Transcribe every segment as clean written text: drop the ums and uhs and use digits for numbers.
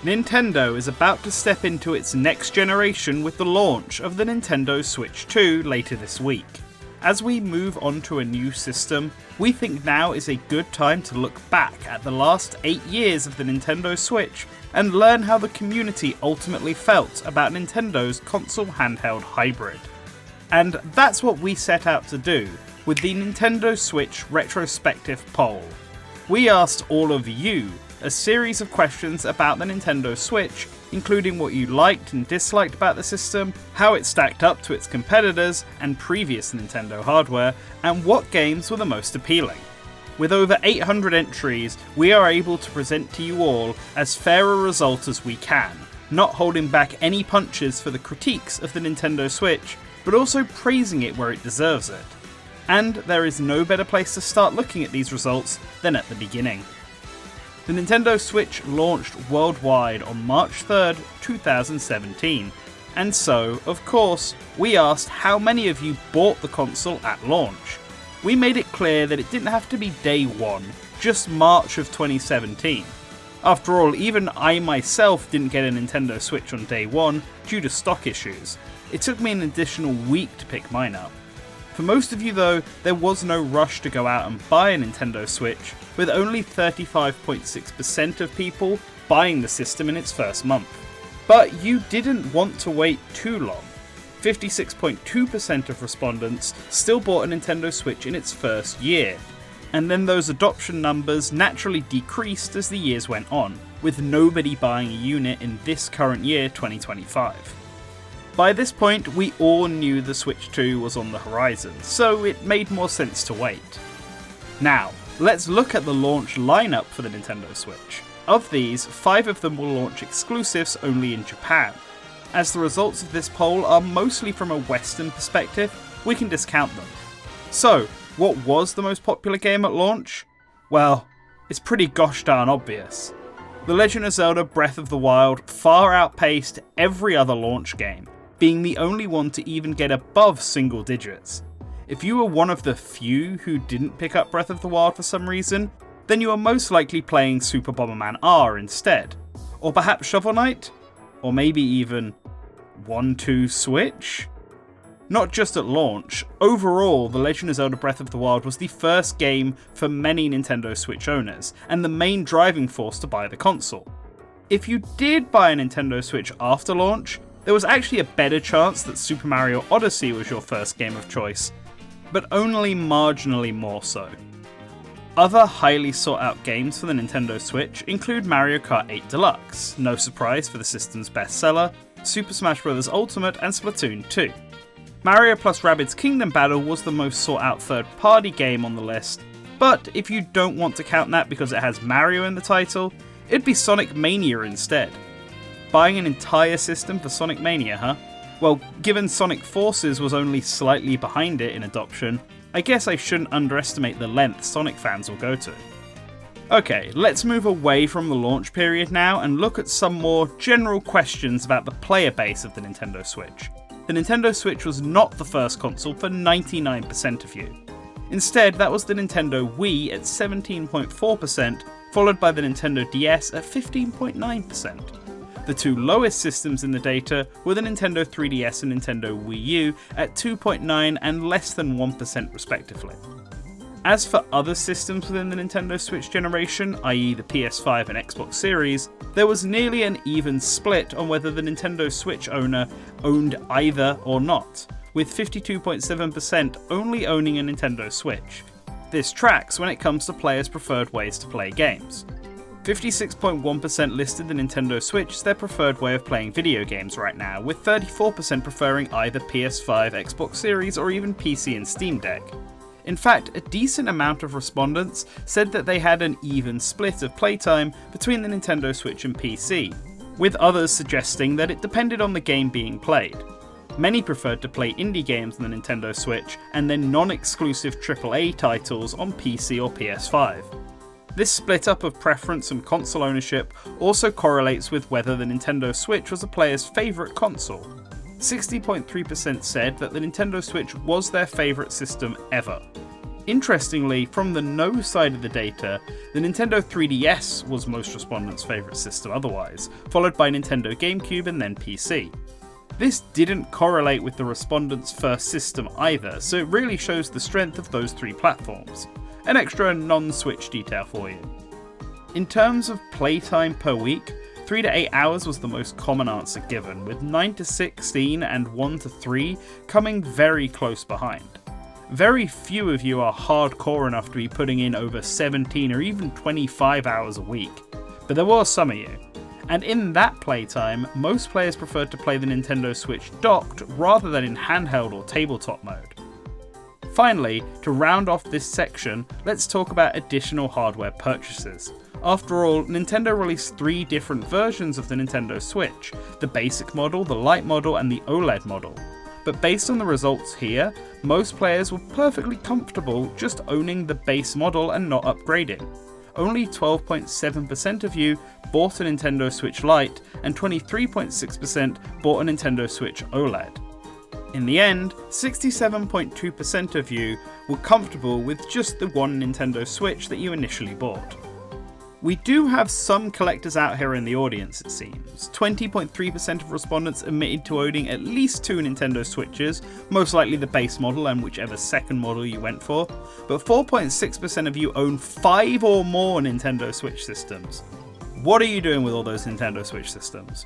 Nintendo is about to step into its next generation with the launch of the Nintendo Switch 2 later this week. As we move on to a new system, we think now is a good time to look back at the last 8 years of the Nintendo Switch and learn how the community ultimately felt about Nintendo's console handheld hybrid. And that's what we set out to do with the Nintendo Switch Retrospective poll. We asked all of you a series of questions about the Nintendo Switch, including what you liked and disliked about the system, how it stacked up to its competitors and previous Nintendo hardware, and what games were the most appealing. With over 800 entries, we are able to present to you all as fair a result as we can, not holding back any punches for the critiques of the Nintendo Switch, but also praising it where it deserves it. And there is no better place to start looking at these results than at the beginning. The Nintendo Switch launched worldwide on March 3rd, 2017, and so, of course, we asked how many of you bought the console at launch. We made it clear that it didn't have to be day one, just March of 2017. After all, even I myself didn't get a Nintendo Switch on day one due to stock issues. It took me an additional week to pick mine up. For most of you though, there was no rush to go out and buy a Nintendo Switch, with only 35.6% of people buying the system in its first month. But you didn't want to wait too long. 56.2% of respondents still bought a Nintendo Switch in its first year, and then those adoption numbers naturally decreased as the years went on, with nobody buying a unit in this current year, 2025. By this point, we all knew the Switch 2 was on the horizon, so it made more sense to wait. Now, let's look at the launch lineup for the Nintendo Switch. Of these, 5 of them will launch exclusives only in Japan. As the results of this poll are mostly from a Western perspective, we can discount them. So, what was the most popular game at launch? Well, it's pretty gosh darn obvious. The Legend of Zelda Breath of the Wild far outpaced every other launch game, being the only one to even get above single digits. If you were one of the few who didn't pick up Breath of the Wild for some reason, then you are most likely playing Super Bomberman R instead. Or perhaps Shovel Knight? Or maybe even 1-2 Switch? Not just at launch, overall The Legend of Zelda Breath of the Wild was the first game for many Nintendo Switch owners, and the main driving force to buy the console. If you did buy a Nintendo Switch after launch, there was actually a better chance that Super Mario Odyssey was your first game of choice, but only marginally more so. Other highly sought out games for the Nintendo Switch include Mario Kart 8 Deluxe, no surprise for the system's bestseller, Super Smash Bros. Ultimate and Splatoon 2. Mario plus Rabbids Kingdom Battle was the most sought out third party game on the list, but if you don't want to count that because it has Mario in the title, it'd be Sonic Mania instead. Buying an entire system for Sonic Mania, huh? Well, given Sonic Forces was only slightly behind it in adoption, I guess I shouldn't underestimate the length Sonic fans will go to. Okay, let's move away from the launch period now and look at some more general questions about the player base of the Nintendo Switch. The Nintendo Switch was not the first console for 99% of you. Instead, that was the Nintendo Wii at 17.4%, followed by the Nintendo DS at 15.9%. The two lowest systems in the data were the Nintendo 3DS and Nintendo Wii U at 2.9% and less than 1% respectively. As for other systems within the Nintendo Switch generation, i.e. the PS5 and Xbox Series, there was nearly an even split on whether the Nintendo Switch owner owned either or not, with 52.7% only owning a Nintendo Switch. This tracks when it comes to players' preferred ways to play games. 56.1% listed the Nintendo Switch as their preferred way of playing video games right now, with 34% preferring either PS5, Xbox Series, or even PC and Steam Deck. In fact, a decent amount of respondents said that they had an even split of playtime between the Nintendo Switch and PC, with others suggesting that it depended on the game being played. Many preferred to play indie games on the Nintendo Switch and then non-exclusive AAA titles on PC or PS5. This split up of preference and console ownership also correlates with whether the Nintendo Switch was a player's favourite console. 60.3% said that the Nintendo Switch was their favourite system ever. Interestingly, from the no side of the data, the Nintendo 3DS was most respondents' favourite system otherwise, followed by Nintendo GameCube and then PC. This didn't correlate with the respondents' first system either, so it really shows the strength of those three platforms. An extra non-Switch detail for you. In terms of playtime per week, 3 to 8 hours was the most common answer given, with 9 to 16 and 1 to 3 coming very close behind. Very few of you are hardcore enough to be putting in over 17 or even 25 hours a week, but there were some of you. And in that playtime, most players preferred to play the Nintendo Switch docked rather than in handheld or tabletop mode. Finally, to round off this section, let's talk about additional hardware purchases. After all, Nintendo released 3 different versions of the Nintendo Switch, the basic model, the Lite model, and the OLED model. But based on the results here, most players were perfectly comfortable just owning the base model and not upgrading. Only 12.7% of you bought a Nintendo Switch Lite, and 23.6% bought a Nintendo Switch OLED. In the end, 67.2% of you were comfortable with just the one Nintendo Switch that you initially bought. We do have some collectors out here in the audience, it seems. 20.3% of respondents admitted to owning at least 2 Nintendo Switches, most likely the base model and whichever second model you went for, but 4.6% of you own 5 or more Nintendo Switch systems. What are you doing with all those Nintendo Switch systems?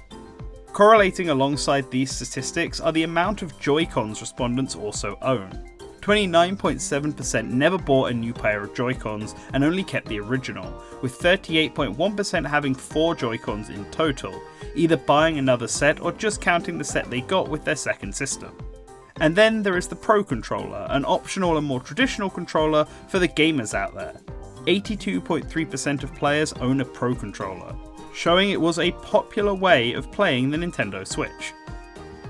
Correlating alongside these statistics are the amount of Joy-Cons respondents also own. 29.7% never bought a new pair of Joy-Cons and only kept the original, with 38.1% having 4 Joy-Cons in total, either buying another set or just counting the set they got with their second system. And then there is the Pro Controller, an optional and more traditional controller for the gamers out there. 82.3% of players own a Pro Controller, showing it was a popular way of playing the Nintendo Switch.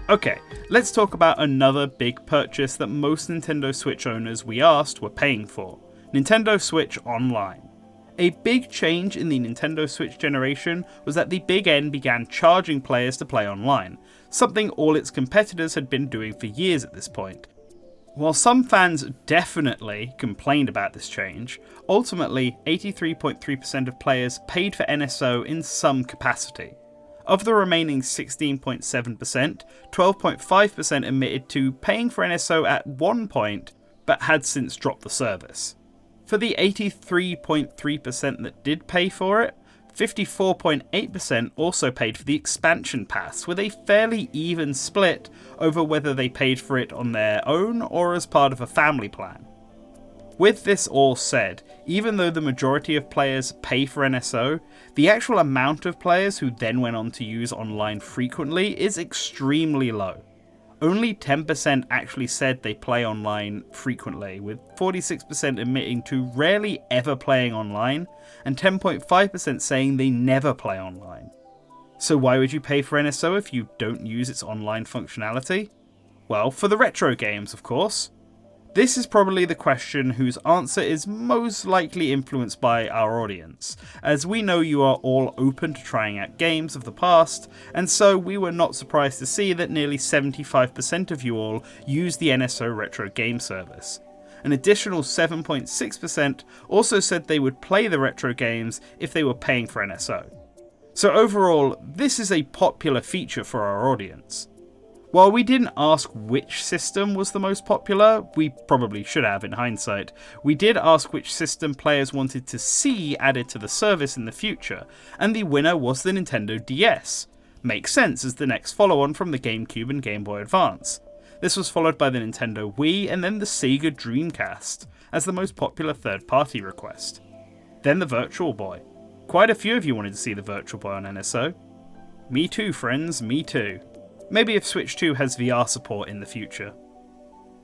Okay, let's talk about another big purchase that most Nintendo Switch owners we asked were paying for: Nintendo Switch Online. A big change in the Nintendo Switch generation was that the Big N began charging players to play online, something all its competitors had been doing for years at this point. While some fans definitely complained about this change, ultimately 83.3% of players paid for NSO in some capacity. Of the remaining 16.7%, 12.5% admitted to paying for NSO at one point, but had since dropped the service. For the 83.3% that did pay for it, 54.8% also paid for the expansion pass, with a fairly even split over whether they paid for it on their own or as part of a family plan. With this all said, even though the majority of players pay for NSO, the actual amount of players who then went on to use online frequently is extremely low. Only 10% actually said they play online frequently, with 46% admitting to rarely ever playing online, and 10.5% saying they never play online. So why would you pay for NSO if you don't use its online functionality? Well, for the retro games, of course. This is probably the question whose answer is most likely influenced by our audience, as we know you are all open to trying out games of the past, and so we were not surprised to see that nearly 75% of you all use the NSO Retro Game Service. An additional 7.6% also said they would play the retro games if they were paying for NSO. So overall, this is a popular feature for our audience. While we didn't ask which system was the most popular, we probably should have in hindsight, we did ask which system players wanted to see added to the service in the future, and the winner was the Nintendo DS. Makes sense as the next follow-on from the GameCube and Game Boy Advance. This was followed by the Nintendo Wii and then the Sega Dreamcast, as the most popular third-party request. Then the Virtual Boy. Quite a few of you wanted to see the Virtual Boy on NSO. Me too, friends, me too. Maybe if Switch 2 has VR support in the future.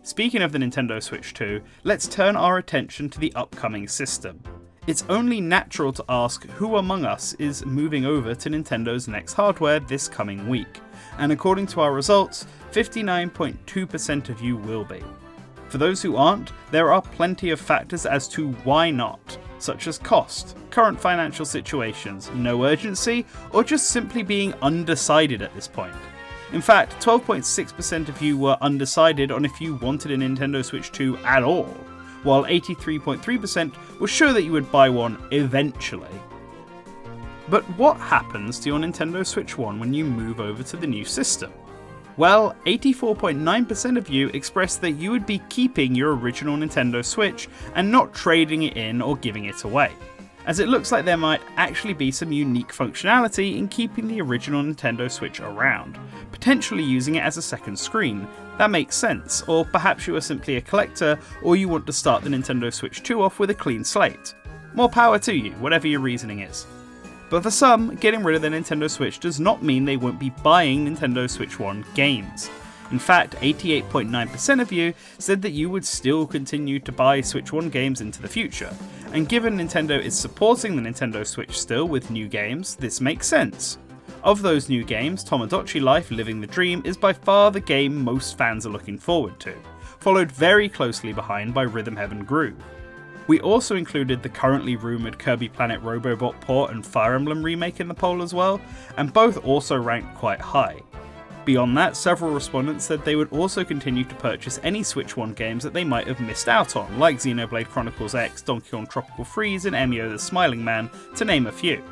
Speaking of the Nintendo Switch 2, let's turn our attention to the upcoming system. It's only natural to ask who among us is moving over to Nintendo's next hardware this coming week, and according to our results, 59.2% of you will be. For those who aren't, there are plenty of factors as to why not, such as cost, current financial situations, no urgency, or just simply being undecided at this point. In fact, 12.6% of you were undecided on if you wanted a Nintendo Switch 2 at all, while 83.3% were sure that you would buy one eventually. But what happens to your Nintendo Switch 1 when you move over to the new system? Well, 84.9% of you expressed that you would be keeping your original Nintendo Switch and not trading it in or giving it away, as it looks like there might actually be some unique functionality in keeping the original Nintendo Switch around, potentially using it as a second screen. That makes sense, or perhaps you are simply a collector or you want to start the Nintendo Switch 2 off with a clean slate. More power to you, whatever your reasoning is. But for some, getting rid of the Nintendo Switch does not mean they won't be buying Nintendo Switch 1 games. In fact, 88.9% of you said that you would still continue to buy Switch 1 games into the future, and given Nintendo is supporting the Nintendo Switch still with new games, this makes sense. Of those new games, Tomodachi Life Living the Dream is by far the game most fans are looking forward to, followed very closely behind by Rhythm Heaven Groove. We also included the currently rumoured Kirby Planet Robobot port and Fire Emblem remake in the poll as well, and both also ranked quite high. Beyond that, several respondents said they would also continue to purchase any Switch 1 games that they might have missed out on, like Xenoblade Chronicles X, Donkey Kong Tropical Freeze, and Emio the Smiling Man, to name a few.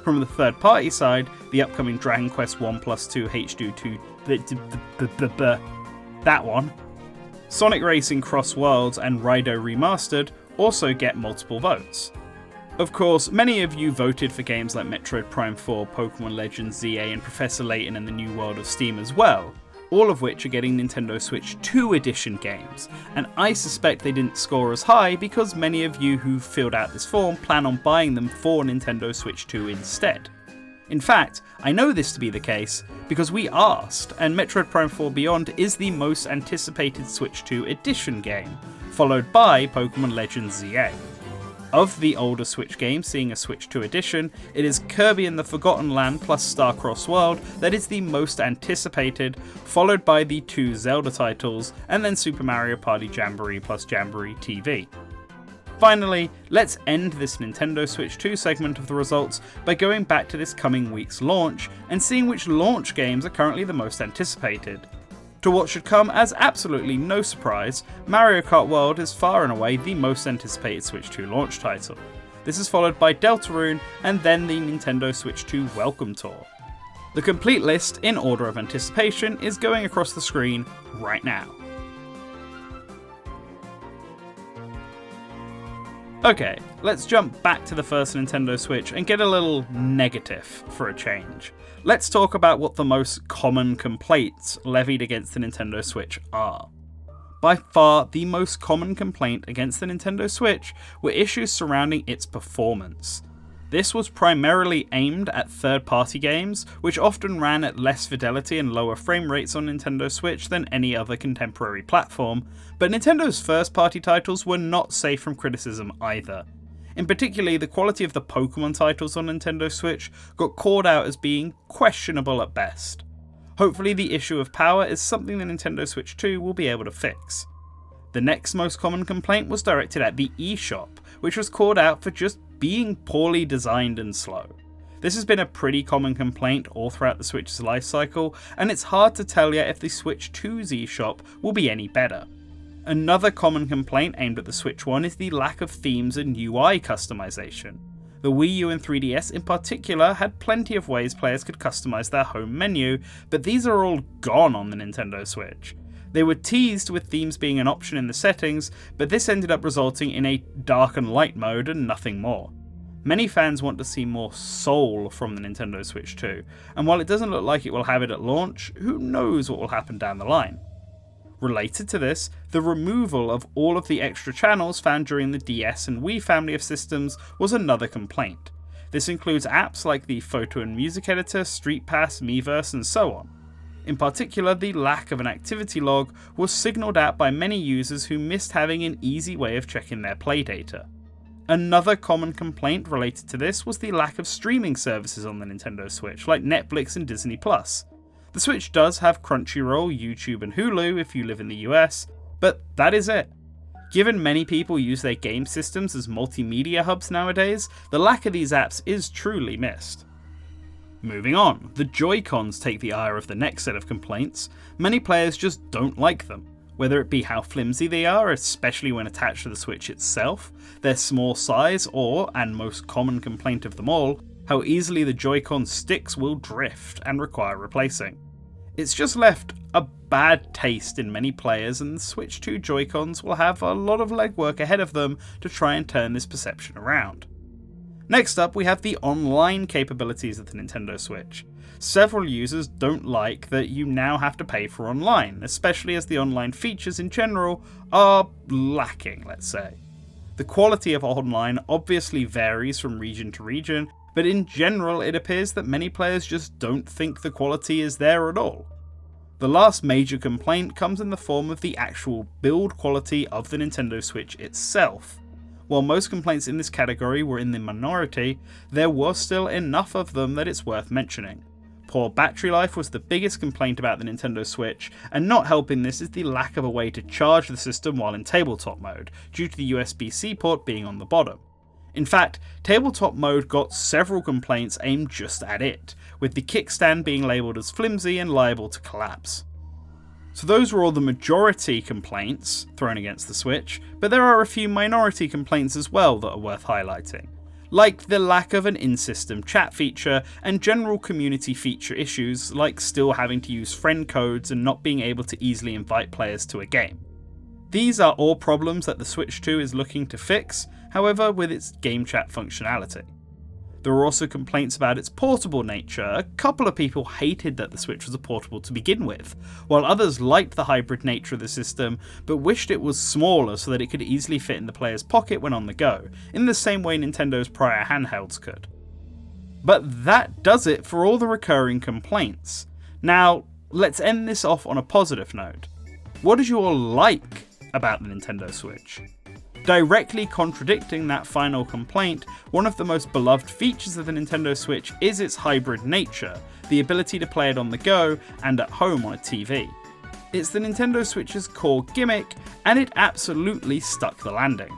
From the third party side, the upcoming Dragon Quest 1+2 HD2 that one, Sonic Racing Cross Worlds, and Raido Remastered also get multiple votes. Of course, many of you voted for games like Metroid Prime 4, Pokemon Legends ZA, and Professor Layton and the New World of Steam as well, all of which are getting Nintendo Switch 2 edition games, and I suspect they didn't score as high because many of you who filled out this form plan on buying them for Nintendo Switch 2 instead. In fact, I know this to be the case because we asked, and Metroid Prime 4 Beyond is the most anticipated Switch 2 edition game, followed by Pokemon Legends ZA. Of the older Switch games seeing a Switch 2 edition, it is Kirby and the Forgotten Land plus Starcross World that is the most anticipated, followed by the 2 Zelda titles, and then Super Mario Party Jamboree plus Jamboree TV. Finally, let's end this Nintendo Switch 2 segment of the results by going back to this coming week's launch and seeing which launch games are currently the most anticipated. To what should come as absolutely no surprise, Mario Kart World is far and away the most anticipated Switch 2 launch title. This is followed by Deltarune and then the Nintendo Switch 2 Welcome Tour. The complete list, in order of anticipation, is going across the screen right now. Okay, let's jump back to the first Nintendo Switch and get a little negative for a change. Let's talk about what the most common complaints levied against the Nintendo Switch are. By far, the most common complaint against the Nintendo Switch were issues surrounding its performance. This was primarily aimed at third-party games, which often ran at less fidelity and lower frame rates on Nintendo Switch than any other contemporary platform, but Nintendo's first-party titles were not safe from criticism either. In particular, the quality of the Pokemon titles on Nintendo Switch got called out as being questionable at best. Hopefully the issue of power is something the Nintendo Switch 2 will be able to fix. The next most common complaint was directed at the eShop, which was called out for just being poorly designed and slow. This has been a pretty common complaint all throughout the Switch's life cycle, and it's hard to tell yet if the Switch 2's eShop will be any better. Another common complaint aimed at the Switch 1 is the lack of themes and UI customization. The Wii U and 3DS in particular had plenty of ways players could customize their home menu, but these are all gone on the Nintendo Switch. They were teased with themes being an option in the settings, but this ended up resulting in a dark and light mode and nothing more. Many fans want to see more soul from the Nintendo Switch 2, and while it doesn't look like it will have it at launch, who knows what will happen down the line. Related to this, the removal of all of the extra channels found during the DS and Wii family of systems was another complaint. This includes apps like the Photo and Music Editor, Street Pass, Miiverse, and so on. In particular, the lack of an activity log was signalled out by many users who missed having an easy way of checking their play data. Another common complaint related to this was the lack of streaming services on the Nintendo Switch, like Netflix and Disney+. The Switch does have Crunchyroll, YouTube, and Hulu if you live in the US, but that is it. Given many people use their game systems as multimedia hubs nowadays, the lack of these apps is truly missed. Moving on, the Joy-Cons take the ire of the next set of complaints. Many players just don't like them. Whether it be how flimsy they are, especially when attached to the Switch itself, their small size, or, and most common complaint of them all, how easily the Joy-Con sticks will drift and require replacing. It's just left a bad taste in many players, and the Switch 2 Joy-Cons will have a lot of legwork ahead of them to try and turn this perception around. Next up, we have the online capabilities of the Nintendo Switch. Several users don't like that you now have to pay for online, especially as the online features in general are lacking, let's say. The quality of online obviously varies from region to region, but in general it appears that many players just don't think the quality is there at all. The last major complaint comes in the form of the actual build quality of the Nintendo Switch itself. While most complaints in this category were in the minority, there was still enough of them that it's worth mentioning. Poor battery life was the biggest complaint about the Nintendo Switch, and not helping this is the lack of a way to charge the system while in tabletop mode, due to the USB-C port being on the bottom. In fact, tabletop mode got several complaints aimed just at it, with the kickstand being labelled as flimsy and liable to collapse. So those were all the majority complaints thrown against the Switch, but there are a few minority complaints as well that are worth highlighting, like the lack of an in-system chat feature and general community feature issues like still having to use friend codes and not being able to easily invite players to a game. These are all problems that the Switch 2 is looking to fix, however with its game chat functionality. There were also complaints about its portable nature. A couple of people hated that the Switch was a portable to begin with, while others liked the hybrid nature of the system, but wished it was smaller so that it could easily fit in the player's pocket when on the go, in the same way Nintendo's prior handhelds could. But that does it for all the recurring complaints. Now, let's end this off on a positive note. What did you all like about the Nintendo Switch? Directly contradicting that final complaint, one of the most beloved features of the Nintendo Switch is its hybrid nature, the ability to play it on the go and at home on a TV. It's the Nintendo Switch's core gimmick, and it absolutely stuck the landing.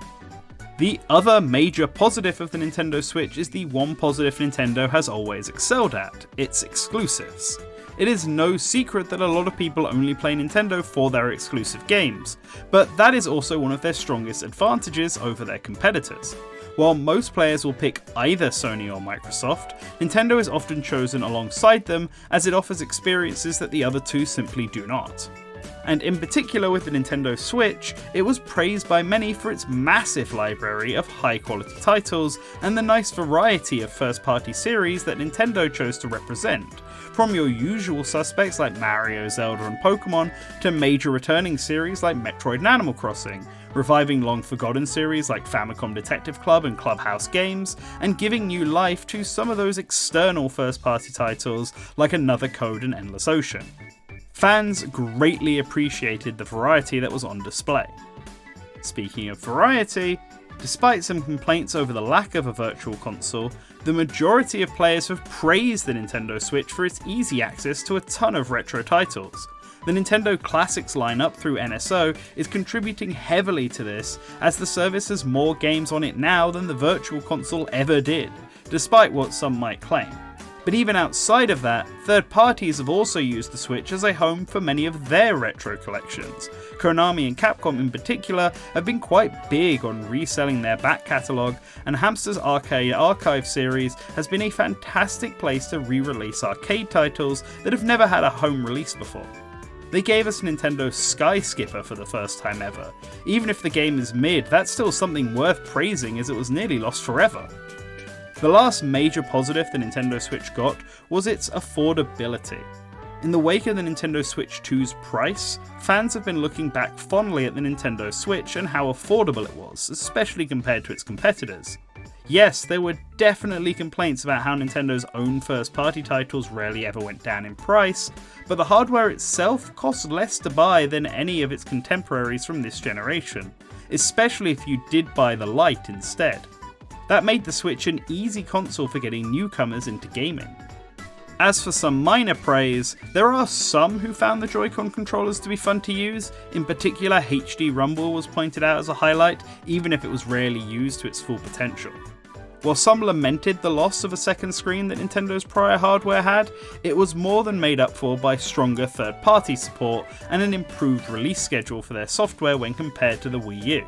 The other major positive of the Nintendo Switch is the one positive Nintendo has always excelled at, its exclusives. It is no secret that a lot of people only play Nintendo for their exclusive games, but that is also one of their strongest advantages over their competitors. While most players will pick either Sony or Microsoft, Nintendo is often chosen alongside them as it offers experiences that the other two simply do not. And in particular with the Nintendo Switch, it was praised by many for its massive library of high quality titles and the nice variety of first party series that Nintendo chose to represent, from your usual suspects like Mario, Zelda and Pokemon, to major returning series like Metroid and Animal Crossing, reviving long forgotten series like Famicom Detective Club and Clubhouse Games, and giving new life to some of those external first party titles like Another Code and Endless Ocean. Fans greatly appreciated the variety that was on display. Speaking of variety, despite some complaints over the lack of a virtual console, the majority of players have praised the Nintendo Switch for its easy access to a ton of retro titles. The Nintendo Classics lineup through NSO is contributing heavily to this, as the service has more games on it now than the virtual console ever did, despite what some might claim. But even outside of that, third parties have also used the Switch as a home for many of their retro collections. Konami and Capcom in particular have been quite big on reselling their back catalogue, and Hamster's Arcade Archive series has been a fantastic place to re-release arcade titles that have never had a home release before. They gave us Nintendo Sky Skipper for the first time ever. Even if the game is mid, that's still something worth praising as it was nearly lost forever. The last major positive the Nintendo Switch got was its affordability. In the wake of the Nintendo Switch 2's price, fans have been looking back fondly at the Nintendo Switch and how affordable it was, especially compared to its competitors. Yes, there were definitely complaints about how Nintendo's own first-party titles rarely ever went down in price, but the hardware itself cost less to buy than any of its contemporaries from this generation, especially if you did buy the Lite instead. That made the Switch an easy console for getting newcomers into gaming. As for some minor praise, there are some who found the Joy-Con controllers to be fun to use. In particular, HD Rumble was pointed out as a highlight, even if it was rarely used to its full potential. While some lamented the loss of a second screen that Nintendo's prior hardware had, it was more than made up for by stronger third-party support and an improved release schedule for their software when compared to the Wii U.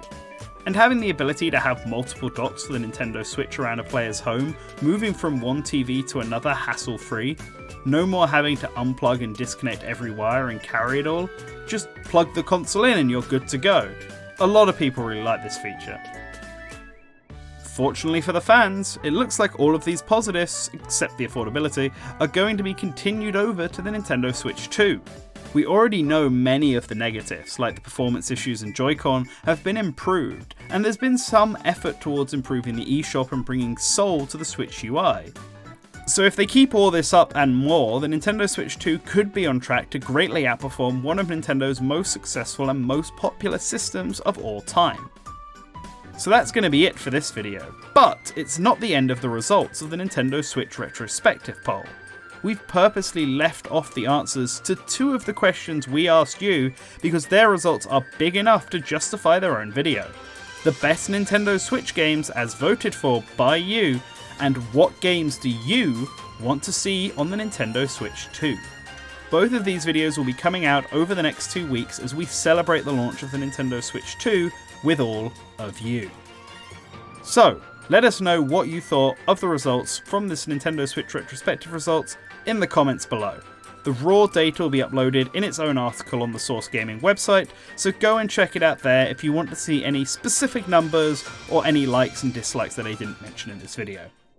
And having the ability to have multiple docks for the Nintendo Switch around a player's home, moving from one TV to another hassle-free, no more having to unplug and disconnect every wire and carry it all, just plug the console in and you're good to go. A lot of people really like this feature. Fortunately for the fans, it looks like all of these positives, except the affordability, are going to be continued over to the Nintendo Switch 2. We already know many of the negatives, like the performance issues and Joy-Con, have been improved, and there's been some effort towards improving the eShop and bringing soul to the Switch UI. So if they keep all this up and more, the Nintendo Switch 2 could be on track to greatly outperform one of Nintendo's most successful and most popular systems of all time. So that's going to be it for this video, but it's not the end of the results of the Nintendo Switch Retrospective poll. We've purposely left off the answers to 2 of the questions we asked you because their results are big enough to justify their own video. The best Nintendo Switch games as voted for by you, and what games do you want to see on the Nintendo Switch 2? Both of these videos will be coming out over the next 2 weeks as we celebrate the launch of the Nintendo Switch 2 with all of you. So, let us know what you thought of the results from this Nintendo Switch Retrospective results in the comments below. The raw data will be uploaded in its own article on the Source Gaming website, so go and check it out there if you want to see any specific numbers or any likes and dislikes that I didn't mention in this video.